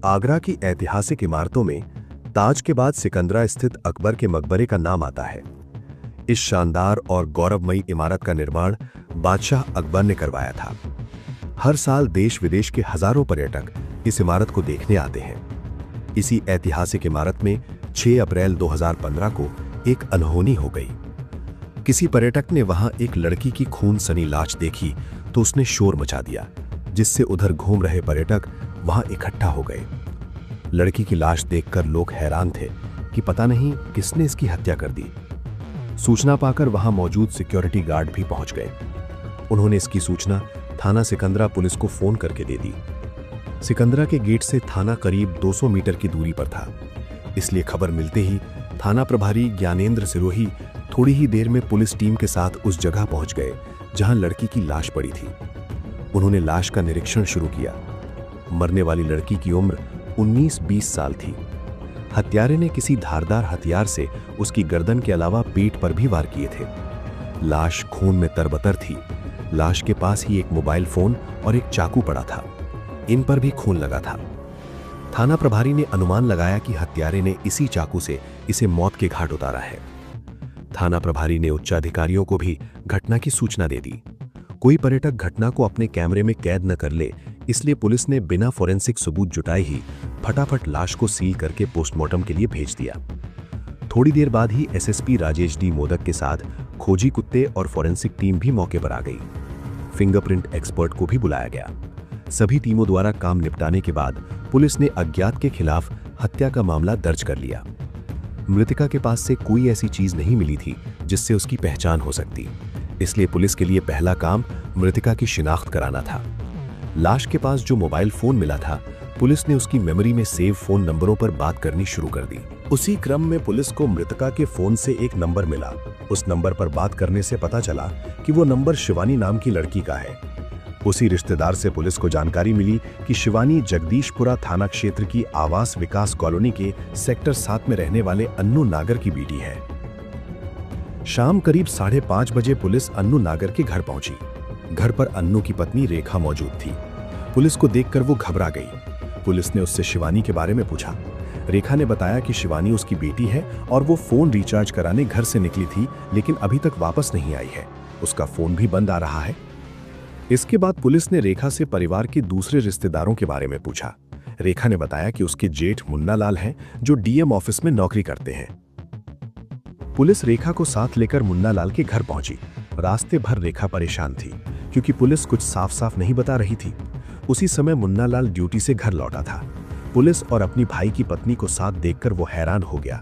आगरा की ऐतिहासिक इमारतों में ताज के बाद सिकंदरा स्थित अकबर के मकबरे का नाम आता है। इस शानदार और गौरवमयी इमारत का निर्माण बादशाह अकबर ने करवाया था। हर साल देश विदेश के हजारों पर्यटक इस इमारत को देखने आते हैं। इसी ऐतिहासिक इमारत में 6 अप्रैल 2015 को एक अनहोनी हो गई। किसी पर्यटक ने वहां एक लड़की की खून सनी लाश देखी तो उसने शोर मचा दिया, जिससे उधर घूम रहे पर्यटक वहां इकट्ठा हो गए। लड़की की लाश देखकर लोग हैरान थे कि पता नहीं किसने इसकी हत्या कर दी। सूचना पाकर वहां मौजूद सिक्योरिटी गार्ड भी पहुंच गए। उन्होंने इसकी सूचना थाना सिकंदरा पुलिस को फोन करके दे दी। सिकंदरा के गेट से थाना करीब 200 मीटर की दूरी पर था, इसलिए खबर मिलते ही थाना प्रभारी ज्ञानेंद्र सिरोही थोड़ी ही देर में पुलिस टीम के साथ उस जगह पहुंच गए जहां लड़की की लाश पड़ी थी। उन्होंने लाश का निरीक्षण शुरू किया। मरने वाली लड़की की उम्र 19-20 साल थी। हत्यारे ने किसी धारदार हथियार से उसकी गर्दन के अलावा पीठ पर भी वार किए थे। लाश खून में तरबतर थी। लाश के पास ही एक मोबाइल फोन और एक चाकू पड़ा था। इन पर भी खून लगा था। थाना प्रभारी ने अनुमान लगाया कि हत्यारे ने इसी चाकू से इसे मौत के घाट उतारा है। थाना प्रभारी ने उच्चाधिकारियों को भी घटना की सूचना दे दी। कोई पर्यटक घटना को अपने कैमरे में कैद न कर ले, इसलिए पुलिस ने बिना फोरेंसिक सबूत जुटाए ही फटाफट लाश को सील करके पोस्टमार्टम के लिए भेज दिया। थोड़ी देर बाद ही एसएसपी राजेश डी मोदक के साथ खोजी कुत्ते और फोरेंसिक टीम भी मौके पर आ गई। फिंगरप्रिंट एक्सपर्ट को भी बुलाया गया। सभी टीमों द्वारा काम निपटाने के बाद पुलिस ने अज्ञात के खिलाफ हत्या का मामला दर्ज कर लिया। मृतका के पास से कोई ऐसी चीज नहीं मिली थी जिससे उसकी पहचान हो सकती, इसलिए पुलिस के लिए पहला काम मृतका की शिनाख्त कराना था। लाश के पास जो मोबाइल फोन मिला था, पुलिस ने उसकी मेमोरी में सेव फोन नंबरों पर बात करनी शुरू कर दी। उसी क्रम में पुलिस को मृतका के फोन से एक नंबर मिला। उस नंबर पर बात करने से पता चला कि वो नंबर शिवानी नाम की लड़की का है। उसी रिश्तेदार से पुलिस को जानकारी मिली कि शिवानी जगदीशपुरा थाना क्षेत्र की आवास विकास कॉलोनी के सेक्टर 7 में रहने वाले अन्नू नागर की बेटी है। शाम करीब 5:30 बजे पुलिस अन्नू नागर के घर पहुंची। घर पर अन्नू की पत्नी रेखा मौजूद थी। पुलिस को देखकर वो घबरा गई। पुलिस ने उससे शिवानी के बारे में पूछा। रेखा ने बताया कि शिवानी उसकी बेटी है और वो फोन रिचार्ज कराने घर से निकली थी, लेकिन अभी तक वापस नहीं आई है। उसका फोन भी बंद आ रहा है। इसके बाद पुलिस ने रेखा से परिवार के दूसरे रिश्तेदारों के बारे में पूछा। रेखा ने बताया कि उसके जेठ मुन्ना लाल हैं, जो डीएम ऑफिस में नौकरी करते हैं। पुलिस रेखा को साथ लेकर मुन्ना लाल के घर पहुंची। रास्ते भर रेखा परेशान थी, क्योंकि पुलिस कुछ साफ साफ नहीं बता रही थी। उसी समय मुन्ना लाल ड्यूटी से घर लौटा था। पुलिस और अपनी भाई की पत्नी को साथ देखकर वो हैरान हो गया।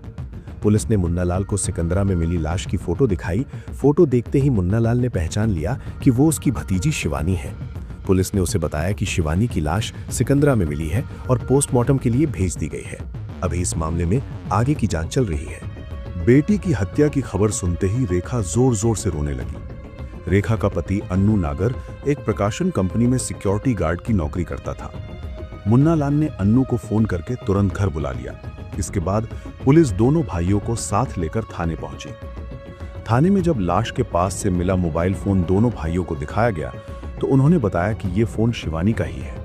पुलिस ने मुन्ना लाल को सिकंदरा में मिली लाश की फोटो दिखाई। फोटो देखते ही मुन्ना लाल ने पहचान लिया कि वो उसकी भतीजी शिवानी है। पुलिस ने उसे बताया कि शिवानी की लाश सिकंदरा में मिली है और पोस्टमार्टम के लिए भेज दी गई है। अभी इस मामले में आगे की जांच चल रही है। बेटी की हत्या की खबर सुनते ही रेखा जोर जोर से रोने लगी। रेखा का पति अन्नू नागर एक प्रकाशन कंपनी में सिक्योरिटी गार्ड की नौकरी करता था। मुन्ना लाल ने अन्नू को फोन करके तुरंत घर बुला लिया। इसके बाद पुलिस दोनों भाइयों को साथ लेकर थाने पहुंची। थाने में जब लाश के पास से मिला मोबाइल फोन दोनों भाइयों को दिखाया गया तो उन्होंने बताया कि ये फोन शिवानी का ही है।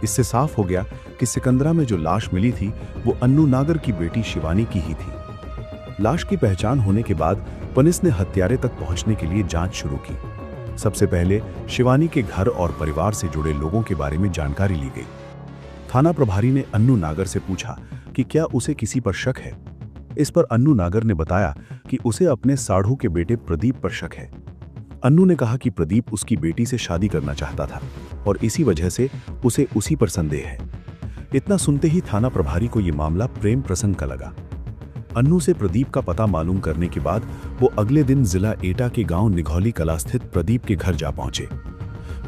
इससे साफ हो गया कि सिकंदरा में जो लाश मिली थी वो अन्नू नागर की बेटी शिवानी की ही थी। लाश की पहचान होने के बाद पुलिस ने हत्यारे तक पहुंचने के लिए जांच शुरू की। सबसे पहले शिवानी के घर और परिवार से जुड़े लोगों के बारे में जानकारी ली गई। थाना प्रभारी ने अन्नू नागर से पूछा कि क्या उसे किसी पर शक है। इस पर अन्नू नागर ने बताया कि उसे अपने साढ़ू के बेटे प्रदीप पर शक है। अन्नू ने कहा कि प्रदीप उसकी बेटी से शादी करना चाहता था और इसी वजह से उसे उसी पर संदेह है। इतना सुनते ही थाना प्रभारी को यह मामला प्रेम प्रसंग का लगा। अन्नू से प्रदीप का पता मालूम करने के बाद वो अगले दिन जिला एटा के गांव निघौली कला स्थित प्रदीप के घर जा पहुंचे।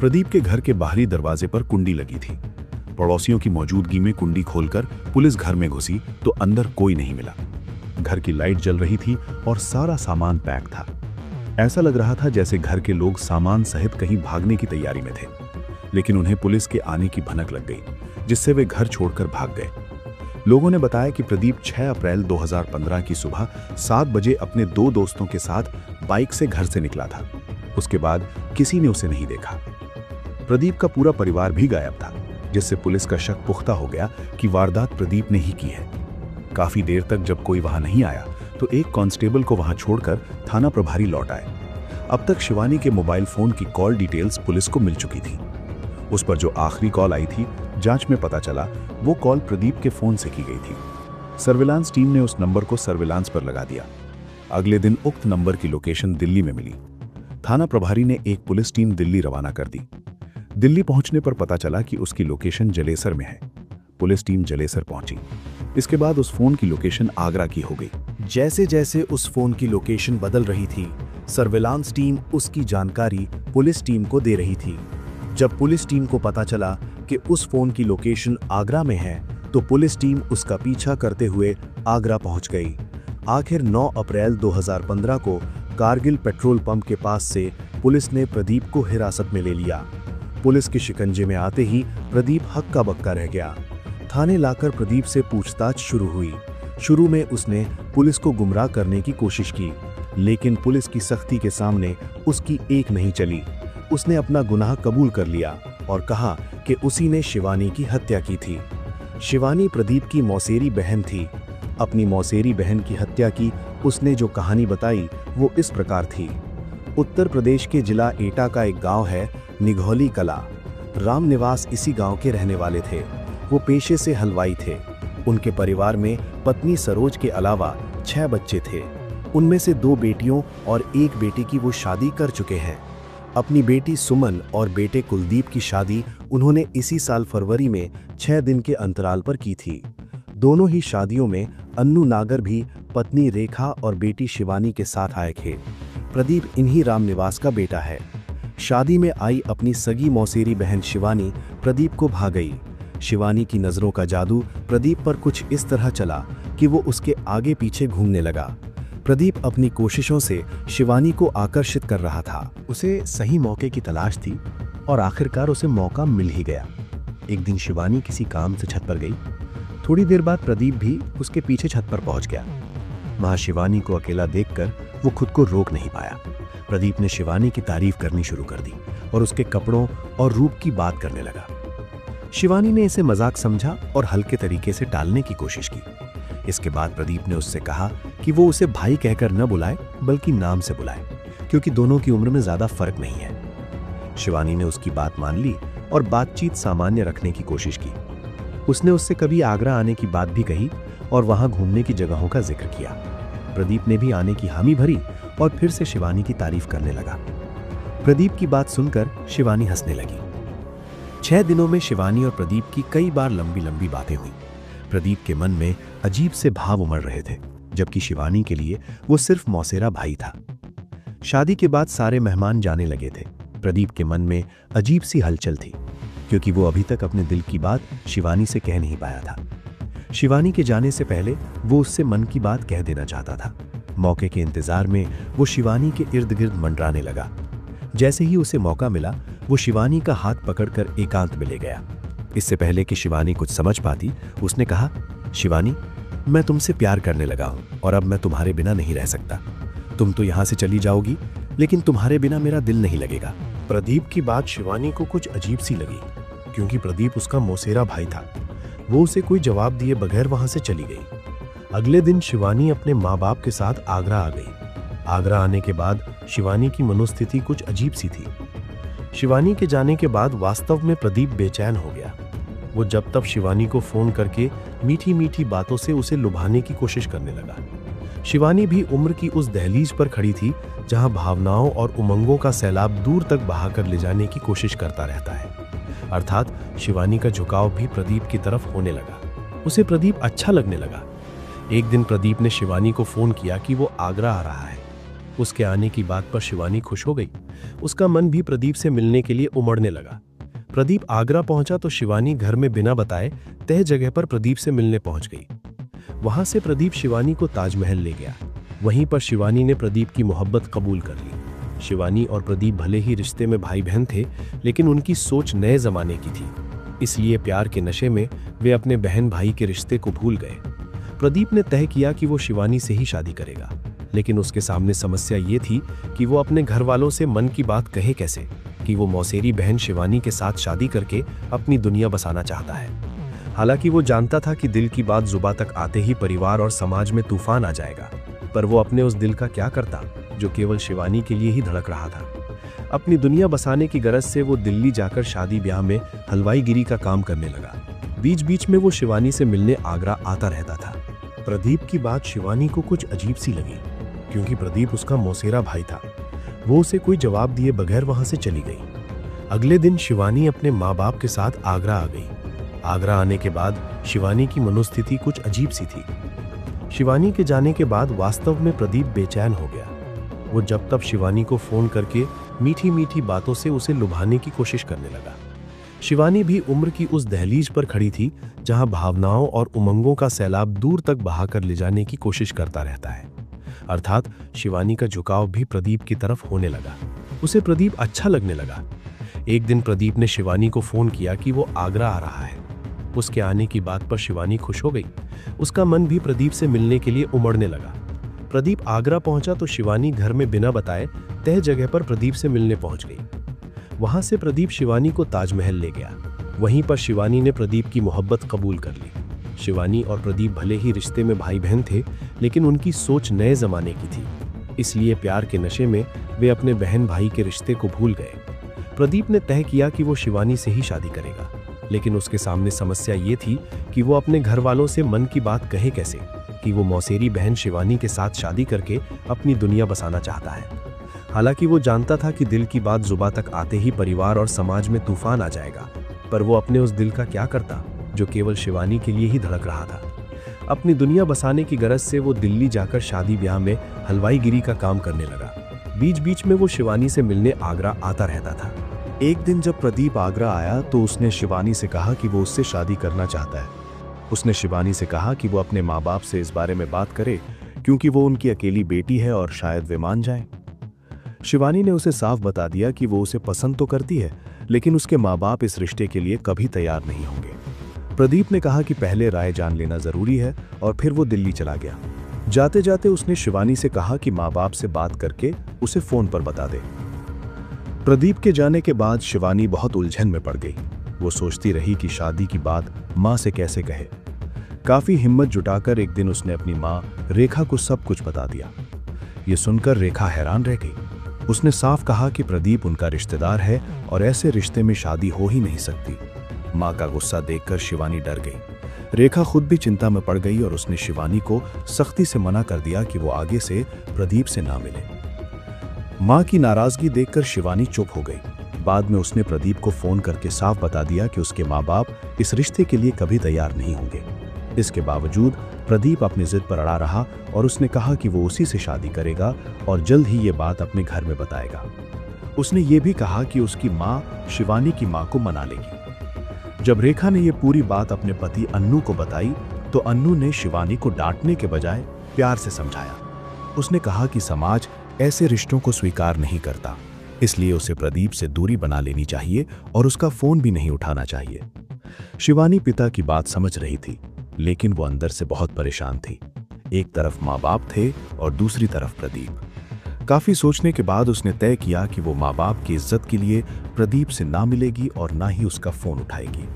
प्रदीप के घर के बाहरी दरवाजे पर कुंडी लगी थी। पड़ोसियों की मौजूदगी में कुंडी खोलकर पुलिस घर में घुसी तो अंदर कोई नहीं मिला। घर की लाइट जल रही थी और सारा सामान पैक था। ऐसा लग रहा था जैसे घर के लोग सामान सहित कहीं भागने की तैयारी में थे, लेकिन उन्हें पुलिस के आने की भनक लग गई, जिससे वे घर छोड़कर भाग गए। लोगों ने बताया कि प्रदीप 6 अप्रैल 2015 की सुबह 7 बजे अपने 2 दोस्तों के साथ बाइक से घर से निकला था। उसके बाद किसी ने उसे नहीं देखा। प्रदीप का पूरा परिवार भी गायब था। जिससे पुलिस का शक पुख्ता हो गया कि वारदात प्रदीप ने ही की है। काफी देर तक जब कोई वहां नहीं आया तो एक कांस्टेबल को वहां छोड़कर थाना प्रभारी लौट आए। अब तक शिवानी के मोबाइल फोन की कॉल डिटेल्स पुलिस को मिल चुकी थी। उस पर जो आखिरी कॉल आई थी, जांच में पता चला वो कॉल प्रदीप के फोन से की गई थी। सर्विलांस टीम ने उस नंबर को सर्विलांस पर लगा दिया। अगले दिन उक्त नंबर की लोकेशन दिल्ली में मिली। थाना प्रभारी ने एक पुलिस टीम दिल्ली रवाना कर दी। दिल्ली पहुंचने पर पता चला कि उसकी लोकेशन जलेसर में है। पुलिस टीम जलेसर पहुंची। इसके बाद उस फोन की लोकेशन आगरा की हो गई। जैसे जैसे उस फोन की लोकेशन बदल रही थी, सर्विलांस टीम उसकी जानकारी पुलिस टीम को दे रही थी। जब पुलिस टीम को पता चला कि उस फोन की लोकेशन आगरा में है, तो पुलिस टीम उसका पीछा करते हुए आगरा पहुंच गई। आखिर 9 अप्रैल 2015 को कारगिल पेट्रोल पंप के पास से पुलिस ने प्रदीप को हिरासत में ले लिया। पुलिस के शिकंजे में आते ही प्रदीप हक्का बक्का रह गया। थाने लाकर प्रदीप से पूछताछ शुरू हुई। शुरू में उसने पुलिस को गुमराह करने की कोशिश की, लेकिन पुलिस की सख्ती के सामने उसकी एक नहीं चली। उसने अपना गुनाह कबूल कर लिया और कहा कि उसी ने शिवानी की हत्या की थी। शिवानी प्रदीप की मौसेरी बहन थी। अपनी मौसेरी बहन की हत्या की उसने जो कहानी बताई वो इस प्रकार थी। उत्तर प्रदेश के जिला एटा का एक गांव है निघौली कला। राम निवास इसी गांव के रहने वाले थे। वो पेशे से हलवाई थे। उनके परिवार में पत्नी सरोज के अलावा 6 बच्चे थे। उनमें से 2 बेटियों और 1 बेटे की वो शादी कर चुके हैं। अपनी बेटी सुमन और बेटे कुलदीप की शादी उन्होंने इसी साल फरवरी में 6 दिन के अंतराल पर की थी। दोनों ही शादियों में अन्नू नागर भी पत्नी रेखा और बेटी शिवानी के साथ आए थे। प्रदीप इन्हीं रामनिवास का बेटा है। शादी में आई अपनी सगी मौसेरी बहन शिवानी प्रदीप को भा गई। शिवानी की नजरों का जादू प्रदीप पर कुछ इस तरह चला कि वो उसके आगे पीछे घूमने लगा। प्रदीप अपनी कोशिशों से शिवानी को आकर्षित कर रहा था। उसे सही मौके की तलाश थी और आखिरकार उसे मौका मिल ही गया। एक दिन शिवानी किसी काम से छत पर गई। थोड़ी देर बाद प्रदीप भी उसके पीछे छत पर पहुंच गया। वहां शिवानी को अकेला देखकर वो खुद को रोक नहीं पाया। प्रदीप ने शिवानी की तारीफ करनी शुरू कर दी और उसके कपड़ों और रूप की बात करने लगा। शिवानी ने इसे मजाक समझा और हल्के तरीके से टालने की कोशिश की। इसके बाद प्रदीप ने उससे कहा कि वो उसे भाई कहकर न बुलाए बल्कि नाम से बुलाए, क्योंकि दोनों की उम्र में ज्यादा फर्क नहीं है। शिवानी ने उसकी बात मान ली और बातचीत सामान्य रखने की कोशिश की। उसने उससे कभी आगरा आने की बात भी कही और वहां घूमने की जगहों का जिक्र किया। प्रदीप ने भी आने की हामी भरी और फिर से शिवानी की तारीफ करने लगा। प्रदीप की बात सुनकर शिवानी हंसने लगी। 6 दिनों में शिवानी और प्रदीप की कई बार लंबी लंबी बातें हुई। प्रदीप के मन में अजीब से भाव उमड़ रहे थे, जबकि शिवानी के लिए वो सिर्फ मौसेरा भाई था। शादी के बाद सारे मेहमान जाने लगे थे। प्रदीप के मन में अजीब सी हलचल थी, क्योंकि वो अभी तक अपने दिल की बात शिवानी से कह नहीं पाया था। शिवानी के जाने से पहले वो उससे मन की बात कह देना चाहता था। मौके के इंतजार में वो शिवानी के इर्द गिर्द मंडराने लगा। जैसे ही उसे मौका मिला, वो शिवानी का हाथ पकड़कर एकांत में ले गया। इससे पहले कि शिवानी कुछ समझ पाती, उसने कहा, शिवानी, मैं तुमसे प्यार करने लगा हूं और अब मैं तुम्हारे बिना नहीं रह सकता। तुम तो यहां से चली जाओगी, लेकिन तुम्हारे बिना मेरा दिल नहीं लगेगा। प्रदीप की बात शिवानी को कुछ अजीब सी लगी, क्योंकि प्रदीप उसका मौसेरा भाई था। वो उसे कोई जवाब दिए बगैर वहां से चली गई। अगले दिन शिवानी अपने माँ बाप के साथ आगरा आ गई। आगरा आने के बाद शिवानी की मनोस्थिति कुछ अजीब सी थी। शिवानी के जाने के बाद वास्तव में प्रदीप बेचैन हो गया। वो जब तब शिवानी को फोन करके मीठी मीठी बातों से उसे लुभाने की कोशिश करने लगा। शिवानी भी उम्र की उस दहलीज पर खड़ी थी जहां भावनाओं और उमंगों का सैलाब दूर तक बहाकर ले जाने की कोशिश करता रहता है। अर्थात शिवानी का झुकाव भी प्रदीप की तरफ होने लगा। उसे प्रदीप अच्छा लगने लगा। एक दिन प्रदीप ने शिवानी को फोन किया कि वो आगरा आ रहा है। उसके आने की बात पर शिवानी खुश हो गई। उसका मन भी प्रदीप से मिलने के लिए उमड़ने लगा। प्रदीप आगरा पहुंचा तो शिवानी घर में बिना बताए तय जगह पर प्रदीप से मिलने पहुंच गई। वहां से प्रदीप शिवानी को ताजमहल ले गया। वहीं पर शिवानी ने प्रदीप की मोहब्बत कबूल कर ली। शिवानी और प्रदीप भले ही रिश्ते में भाई बहन थे, लेकिन उनकी सोच नए जमाने की थी। इसलिए प्यार के नशे में वे अपने बहन भाई के रिश्ते को भूल गए। प्रदीप ने तय किया कि वो शिवानी से ही शादी करेगा, लेकिन उसके सामने समस्या ये थी कि वो अपने घर वालों से मन की बात कहे कैसे। कि वो मौसेरी बहन शिवानी के साथ शादी करके अपनी दुनिया बसाना चाहता है। हालांकि वो जानता था कि दिल की बात जुबां तक आते ही परिवार और समाज में तूफान आ जाएगा, पर वो अपने उस दिल का क्या करता जो केवल शिवानी के लिए ही धड़क रहा था। अपनी दुनिया बसाने की गरज से वो दिल्ली जाकर शादी ब्याह में हलवाईगिरी का काम करने लगा। बीच बीच में वो शिवानी से मिलने आगरा आता रहता था। प्रदीप की बात शिवानी को कुछ अजीब सी लगी, क्योंकि प्रदीप उसका मौसेरा भाई था। वो उसे कोई जवाब दिए बगैर वहां से चली गई। अगले दिन शिवानी अपने माँ बाप के साथ आगरा आ गई। आगरा आने के बाद शिवानी की मनोस्थिति कुछ अजीब सी थी। शिवानी के जाने के बाद वास्तव में प्रदीप बेचैन हो गया। वो जब तब शिवानी को फोन करके मीठी मीठी बातों से उसे लुभाने की कोशिश करने लगा। शिवानी भी उम्र की उस दहलीज पर खड़ी थी जहां भावनाओं और उमंगों का सैलाब दूर तक बहाकर ले जाने की कोशिश करता रहता है। अर्थात शिवानी का झुकाव भी प्रदीप की तरफ होने लगा। उसे प्रदीप अच्छा लगने लगा। एक दिन प्रदीप ने शिवानी को फोन किया कि वो आगरा आ रहा है। उसके आने की बात पर शिवानी खुश हो गई। उसका मन भी प्रदीप से मिलने के लिए उमड़ने लगा। प्रदीप आगरा पहुंचा तो शिवानी घर में बिना बताए तय जगह पर प्रदीप से मिलने पहुंच गई। वहां से प्रदीप शिवानी को ताजमहल ले गया। वहीं पर शिवानी ने प्रदीप की मोहब्बत कबूल कर ली। शिवानी और प्रदीप भले ही रिश्ते में भाई बहन थे, लेकिन उनकी सोच नए जमाने की थी। इसलिए प्यार के नशे में वे अपने बहन भाई के रिश्ते को भूल गए। प्रदीप ने तय किया कि वो शिवानी से ही शादी करेगा, लेकिन उसके सामने समस्या ये थी कि वो अपने घर वालों से मन की बात कहे कैसे कि वो मौसेरी बहन शिवानी के साथ शादी करके अपनी दुनिया बसाना चाहता है। हालांकि वो जानता था कि दिल की बात जुबां तक आते ही परिवार और समाज में तूफान आ जाएगा, पर वो अपने उस दिल का क्या करता जो केवल शिवानी के लिए ही धड़क रहा था। अपनी दुनिया बसाने की गरज से वो दिल्ली जाकर शादी ब्याह में हलवाईगिरी का काम करने लगा। बीच बीच में वो शिवानी से मिलने आगरा आता रहता था। एक दिन जब प्रदीप आगरा आया तो उसने शिवानी से कहा कि वो उससे शादी करना चाहता है। उसने शिवानी से कहा कि वो अपने माँ बाप से इस बारे में बात करे, क्योंकि वो उनकी अकेली बेटी है और शायद वे मान जाएं। शिवानी ने उसे साफ बता दिया कि वो उसे पसंद तो करती है, लेकिन उसके माँ बाप इस रिश्ते के लिए कभी तैयार नहीं होंगे। प्रदीप ने कहा कि पहले राय जान लेना जरूरी है और फिर वो दिल्ली चला गया। जाते जाते उसने शिवानी से कहा कि माँ बाप से बात करके उसे फोन पर बता दे। प्रदीप के जाने के बाद शिवानी बहुत उलझन में पड़ गई। वो सोचती रही कि शादी की बात माँ से कैसे कहे। काफी हिम्मत जुटाकर एक दिन उसने अपनी माँ रेखा को सब कुछ बता दिया। ये सुनकर रेखा हैरान रह गई। उसने साफ कहा कि प्रदीप उनका रिश्तेदार है और ऐसे रिश्ते में शादी हो ही नहीं सकती। माँ का गुस्सा देखकर शिवानी डर गई। रेखा खुद भी चिंता में पड़ गई और उसने शिवानी को सख्ती से मना कर दिया कि वो आगे से प्रदीप से ना मिले। माँ की नाराजगी देखकर शिवानी चुप हो गई। बाद में उसने प्रदीप को फोन करके साफ बता दिया कि उसके माँ बाप इस रिश्ते के लिए कभी तैयार नहीं होंगे। इसके बावजूद प्रदीप अपनी जिद पर अड़ा रहा और उसने कहा कि वो उसी से शादी करेगा और जल्द ही ये बात अपने घर में बताएगा। उसने ये भी कहा कि उसकी माँ शिवानी की माँ को मना लेगी। जब रेखा ने ये पूरी बात अपने पति अन्नू को बताई तो अन्नू ने शिवानी को डांटने के बजाय प्यार से समझाया। उसने कहा कि समाज ऐसे रिश्तों को स्वीकार नहीं करता, इसलिए उसे प्रदीप से दूरी बना लेनी चाहिए और उसका फोन भी नहीं उठाना चाहिए। शिवानी पिता की बात समझ रही थी, लेकिन वो अंदर से बहुत परेशान थी। एक तरफ माँ बाप थे और दूसरी तरफ प्रदीप। काफी सोचने के बाद उसने तय किया कि वो माँ बाप की इज्जत के लिए प्रदीप से ना मिलेगी और ना ही उसका फोन उठाएगी।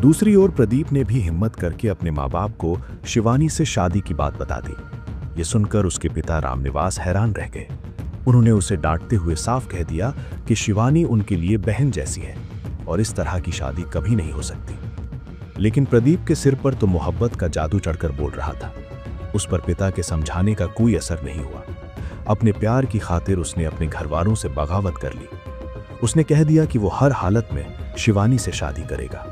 दूसरी ओर प्रदीप ने भी हिम्मत करके अपने माँ बाप को शिवानी से शादी की बात बता दी। ये सुनकर उसके पिता रामनिवास हैरान रह गए। उन्होंने उसे डांटते हुए साफ कह दिया कि शिवानी उनके लिए बहन जैसी है और इस तरह की शादी कभी नहीं हो सकती। लेकिन प्रदीप के सिर पर तो मोहब्बत का जादू चढ़कर बोल रहा था। उस पर पिता के समझाने का कोई असर नहीं हुआ। अपने प्यार की खातिर उसने अपने घरवालों से बगावत कर ली। उसने कह दिया कि वो हर हालत में शिवानी से शादी करेगा।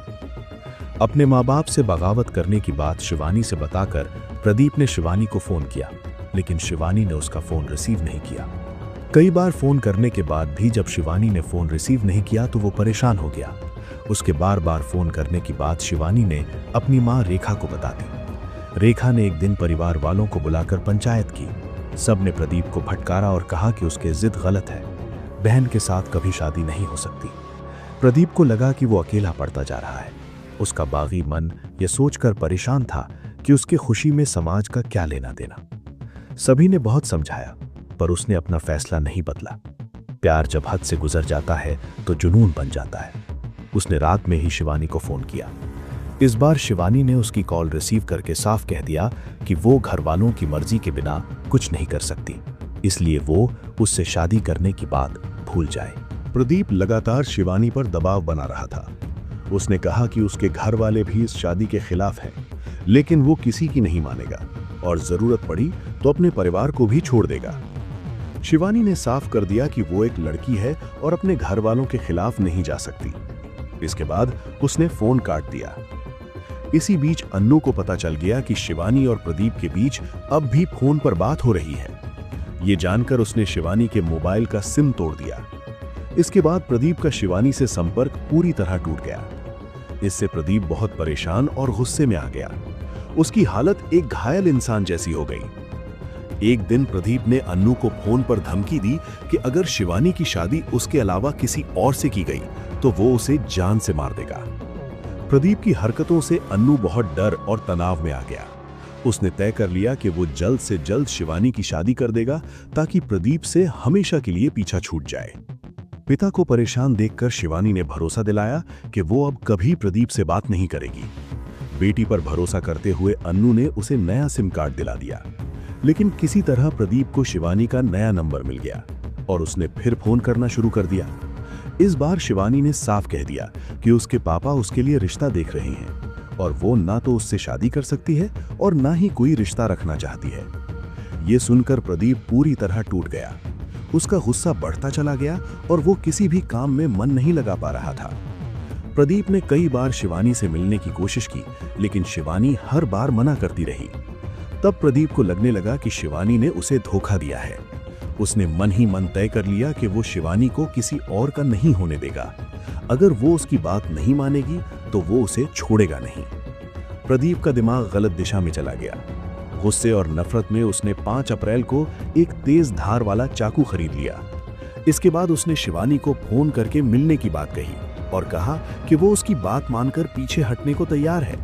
अपने माँ बाप से बगावत करने की बात शिवानी से बताकर प्रदीप ने शिवानी को फोन किया, लेकिन शिवानी ने उसका फोन रिसीव नहीं किया। कई बार फोन करने के बाद भी जब शिवानी ने फोन रिसीव नहीं किया तो वो परेशान हो गया। उसके बार बार फोन करने की बात शिवानी ने अपनी माँ रेखा को बता दी। रेखा ने एक दिन परिवार वालों को बुलाकर पंचायत की। सब ने प्रदीप को फटकारा और कहा कि उसकी जिद गलत है, बहन के साथ कभी शादी नहीं हो सकती। प्रदीप को लगा कि वो अकेला पड़ता जा रहा है। उसका बागी मन यह सोचकर परेशान था कि उसकी खुशी में समाज का क्या लेना देना। सभी ने बहुत समझाया, पर उसने अपना फैसला नहीं बदला। प्यार जब हद से गुजर जाता है तो जुनून बन जाता है। उसने रात में ही शिवानी को फोन किया। इस बार शिवानी ने उसकी कॉल रिसीव करके साफ कह दिया कि वो घर वालों की मर्जी के बिना कुछ नहीं कर सकती, इसलिए वो उससे शादी करने की बात भूल जाए। प्रदीप लगातार शिवानी पर दबाव बना रहा था। उसने कहा कि उसके घर वाले भी इस शादी के खिलाफ हैं, लेकिन वो किसी की नहीं मानेगा और जरूरत पड़ी तो अपने परिवार को भी छोड़ देगा। शिवानी ने साफ कर दिया कि वो एक लड़की है और अपने घर वालों के खिलाफ नहीं जा सकती। इसके बाद उसने फोन काट दिया। इसी बीच अन्नू को पता चल गया कि शिवानी और प्रदीप के बीच अब भी फोन पर बात हो रही है। ये जानकर उसने शिवानी के मोबाइल का सिम तोड़ दिया। इसके बाद प्रदीप का शिवानी से संपर्क पूरी तरह टूट गया। इससे प्रदीप बहुत परेशान और गुस्से में आ गया। उसकी हालत एक घायल इंसान जैसी हो गई। एक दिन प्रदीप ने अन्नू को फोन पर धमकी दी कि अगर शिवानी की शादी उसके अलावा किसी और से की गई तो वो उसे जान से मार देगा। प्रदीप की हरकतों से अन्नू बहुत डर और तनाव में आ गया। उसने तय कर लिया कि वो जल्द से जल्द शिवानी की शादी कर देगा ताकि प्रदीप से हमेशा के लिए पीछा छूट जाए। पिता को परेशान देखकर शिवानी ने भरोसा दिलाया कि वो अब कभी प्रदीप से बात नहीं करेगी। बेटी पर भरोसा करते हुए अन्नू ने उसे नया सिम कार्ड दिला दिया, लेकिन किसी तरह प्रदीप को शिवानी का नया नंबर मिल गया और उसने फिर फोन करना शुरू कर दिया। इस बार शिवानी ने साफ कह दिया कि उसके पापा उसके लिए रिश्ता देख रहे हैं और वो ना तो उससे शादी कर सकती है और ना ही कोई रिश्ता रखना चाहती है। ये सुनकर प्रदीप पूरी तरह टूट गया। उसका गुस्सा बढ़ता चला गया और वो किसी भी काम में मन नहीं लगा पा रहा था। प्रदीप ने कई बार शिवानी से मिलने की कोशिश की, लेकिन शिवानी हर बार मना करती रही। तब प्रदीप को लगने लगा कि शिवानी ने उसे धोखा दिया है। उसने मन ही मन तय कर लिया कि वो शिवानी को किसी और का नहीं होने देगा। अगर वो उसकी बात नहीं मानेगी तो वो उसे छोड़ेगा नहीं। प्रदीप का दिमाग गलत दिशा में चला गया। गुस्से और नफरत में उसने 5 अप्रैल को एक तेज धार वाला चाकू खरीद लिया। इसके बाद उसने शिवानी को फोन करके मिलने की बात कही और कहा कि वो उसकी बात मानकर पीछे हटने को तैयार है,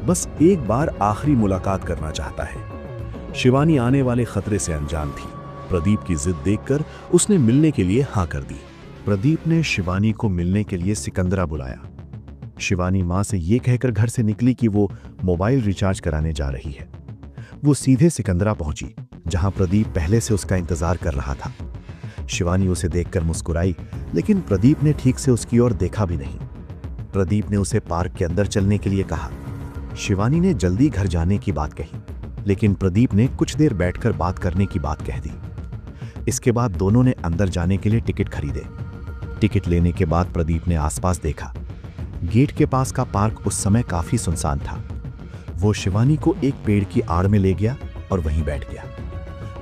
बस एक बार आखिरी मुलाकात करना चाहता है। शिवानी आने वाले खतरे से अनजान थी। प्रदीप की जिद देखकर उसने मिलने के लिए हाँ कर दी। प्रदीप ने शिवानी को मिलने के लिए सिकंदरा बुलाया। शिवानी मां से ये कहकर घर से निकली कि वो मोबाइल रिचार्ज कराने जा रही है। वो सीधे सिकंदरा पहुंची, जहां प्रदीप पहले से उसका इंतजार कर रहा था। शिवानी उसे देखकर मुस्कुराई, लेकिन प्रदीप ने ठीक से उसकी ओर देखा भी नहीं। प्रदीप ने उसे पार्क के अंदर चलने के लिए कहा। शिवानी ने जल्दी घर जाने की बात कही, लेकिन प्रदीप ने कुछ देर बैठकर बात करने की बात कह दी। इसके बाद दोनों ने अंदर जाने के लिए टिकट खरीदे। टिकट लेने के बाद प्रदीप ने आसपास देखा। गेट के पास का पार्क उस समय काफी सुनसान था। वो शिवानी को एक पेड़ की आड़ में ले गया और वहीं बैठ गया।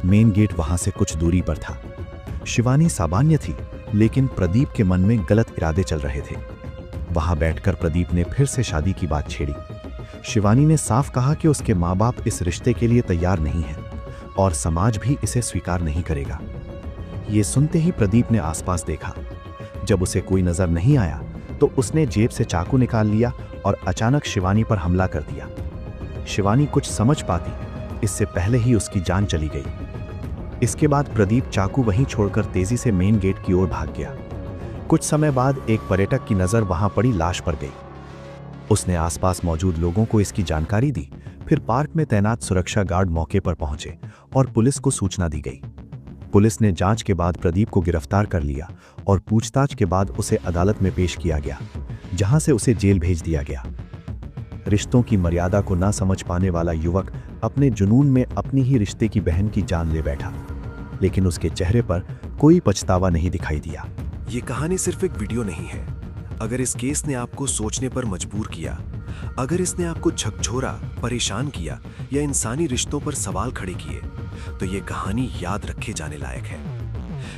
मेन गेट वहां से कुछ दूरी पर था। शिवानी सामान्य थी, लेकिन प्रदीप के मन में गलत इरादे चल रहे थे। वहां बैठकर प्रदीप ने फिर से शादी की बात छेड़ी। शिवानी ने साफ कहा कि उसके माँ बाप इस रिश्ते के लिए तैयार नहीं हैं और समाज भी इसे स्वीकार नहीं करेगा। ये सुनते ही प्रदीप ने आसपास देखा। जब उसे कोई नजर नहीं आया तो उसने जेब से चाकू निकाल लिया और अचानक शिवानी पर हमला कर दिया। शिवानी कुछ समझ पाती इससे पहले ही उसकी जान चली गई। इसके बाद प्रदीप चाकू वहीं छोड़कर तेजी से मेन गेट की ओर भाग गया। कुछ समय बाद एक पर्यटक की नजर वहां पड़ी लाश पर गई। उसने आसपास मौजूद लोगों को इसकी जानकारी दी। फिर पार्क में तैनात सुरक्षा गार्ड मौके पर पहुंचे और पुलिस को सूचना दी गई। पुलिस ने जांच के बाद प्रदीप को गिरफ्तार कर लिया और पूछताछ के बाद उसे अदालत में पेश किया गया, जहां से उसे जेल भेज दिया गया। रिश्तों की मर्यादा को ना समझ पाने वाला युवक अपने जुनून में अपनी ही रिश्ते की बहन की जान ले बैठा, लेकिन उसके चेहरे पर कोई पछतावा नहीं दिखाई दिया। ये कहानी सिर्फ एक वीडियो नहीं है। अगर इस केस ने आपको सोचने पर मजबूर किया, अगर इसने आपको झकझोरा, परेशान किया या इंसानी रिश्तों पर सवाल खड़े किए, तो ये कहानी याद रखे जाने लायक है।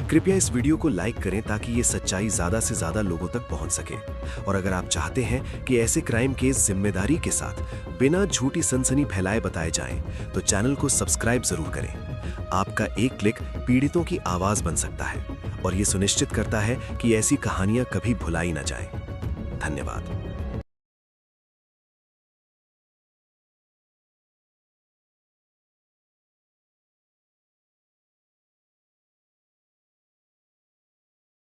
कृपया इस वीडियो को लाइक करें ताकि ये सच्चाई ज्यादा से ज्यादा लोगों तक पहुंच सके। और अगर आप चाहते हैं कि ऐसे क्राइम केस जिम्मेदारी के साथ बिना झूठी सनसनी फैलाए बताए जाएं, तो चैनल को सब्सक्राइब जरूर करें। आपका एक क्लिक पीड़ितों की आवाज बन सकता है और ये सुनिश्चित करता है कि ऐसी कहानियां कभी भुलाई न जाएं। धन्यवाद।